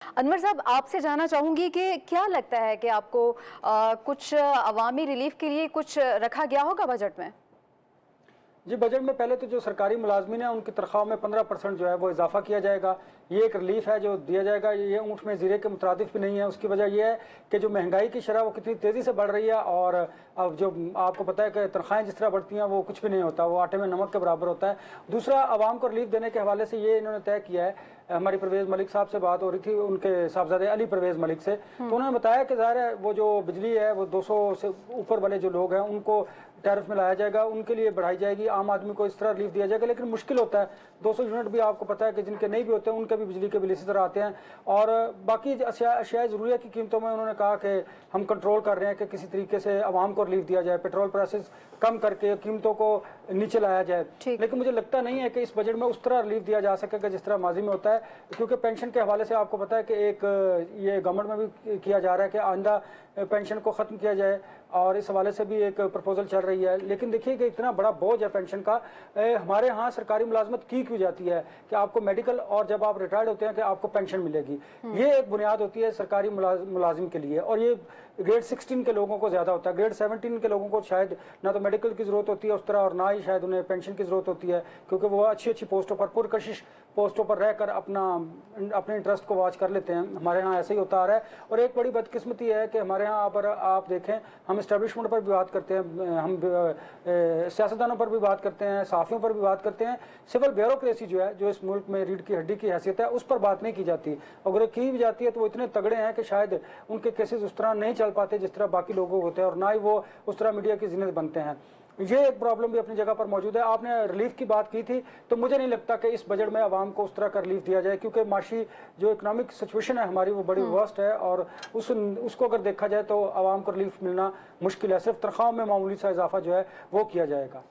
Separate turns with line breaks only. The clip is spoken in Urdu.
انور صاحب آپ سے جاننا چاہوں گی کہ کیا لگتا ہے کہ آپ کو کچھ عوامی ریلیف کے لیے کچھ رکھا گیا ہوگا بجٹ میں؟
جی بجٹ میں پہلے تو جو سرکاری ملازمین ہیں ان کی تنخواہ میں 15% جو ہے وہ اضافہ کیا جائے گا. یہ ایک ریلیف ہے جو دیا جائے گا. یہ اونٹ میں زیرے کے مترادف بھی نہیں ہے. اس کی وجہ یہ ہے کہ جو مہنگائی کی شرح وہ کتنی تیزی سے بڑھ رہی ہے اور اب جو آپ کو پتہ ہے کہ تنخواہیں جس طرح بڑھتی ہیں وہ کچھ بھی نہیں ہوتا, وہ آٹے میں نمک کے برابر ہوتا ہے. دوسرا, عوام کو ریلیف دینے کے حوالے سے یہ انہوں نے طے کیا ہے. ہماری پرویز ملک صاحب سے بات ہو رہی تھی, ان کے صاحبزادے علی پرویز ملک سے, تو انہوں نے بتایا کہ ظاہر ہے وہ جو بجلی ہے وہ 200 سے اوپر والے جو لوگ ہیں ان کو ٹیرف میں لایا جائے گا, ان کے لیے بڑھائی جائے گی. عام آدمی کو اس طرح ریلیف دیا جائے گا, لیکن مشکل ہوتا ہے. 200 یونٹ بھی آپ کو پتہ ہے کہ جن کے نہیں بھی ہوتے ہیں ان کے بھی بجلی کے بل اسی طرح آتے ہیں. اور باقی اشیاء ضروریہ کی قیمتوں میں انہوں نے کہا کہ ہم کنٹرول کر رہے ہیں کہ کسی طریقے سے عوام کو ریلیف دیا جائے, پیٹرول پرائسز کم کر کے قیمتوں کو نیچے لایا جائے. لیکن مجھے لگتا نہیں ہے کہ اس بجٹ میں اس طرح ریلیف دیا جا سکے گا جس طرح ماضی میں ہوتا ہے, کیونکہ پینشن کے حوالے سے آپ کو پتہ ہے کہ ایک یہ گورنمنٹ میں بھی کیا جا رہا ہے کہ آئندہ پینشن کو ختم کیا جائے, اور اس حوالے سے بھی ایک پرپوزل چل رہی ہے. لیکن دیکھیے کہ اتنا بڑا بوجھ ہے پینشن کا. ہمارے ہاں سرکاری ملازمت کی کیوں جاتی ہے کہ آپ کو میڈیکل اور جب آپ ریٹائرڈ ہوتے ہیں کہ آپ کو پینشن ملے گی. یہ ایک بنیاد ہوتی ہے سرکاری ملازم کے لیے, اور یہ گریڈ 16 کے لوگوں کو زیادہ ہوتا ہے. گریڈ 17 کے لوگوں کو شاید نہ تو میڈیکل کی ضرورت ہوتی ہے اس طرح, اور نہ ہی شاید انہیں پینشن کی ضرورت ہوتی ہے, کیونکہ وہ اچھی پوسٹوں پر پرکشش پوسٹوں پر رہ کر اپنے انٹرسٹ کو واچ کر لیتے ہیں. ہمارے ہاں ایسے ہی ہوتا آ رہا ہے. اور ایک بڑی بدقسمتی ہے کہ ہمارے ہاں پر آپ دیکھیں, ہم اسٹیبلشمنٹ پر بھی بات کرتے ہیں, ہم سیاستدانوں پر بھی بات کرتے ہیں, صحافیوں پر بھی بات کرتے ہیں. سول بیوروکریسی جو ہے, جو اس ملک میں ریڑھ کی ہڈی کی حیثیت ہے, اس پر بات نہیں کی جاتی. اگر کی بھی جاتی ہے تو وہ اتنے تگڑے ہیں کہ شاید ان کے کیسز اس طرح نہیں چل پاتے جس طرح باقی لوگوں ہوتے ہیں, اور نہ ہی وہ اس طرح میڈیا کی زینت بنتے ہیں. یہ ایک پرابلم بھی اپنی جگہ پر موجود ہے. آپ نے ریلیف کی بات کی تھی, تو مجھے نہیں لگتا کہ اس بجٹ میں عوام کو اس طرح کا ریلیف دیا جائے, کیونکہ معاشی جو اکنامک سچویشن ہے ہماری وہ بڑی ورسٹ ہے, اور اس کو اگر دیکھا جائے تو عوام کو ریلیف ملنا مشکل ہے. صرف تنخواہوں میں معمولی سا اضافہ جو ہے وہ کیا جائے گا.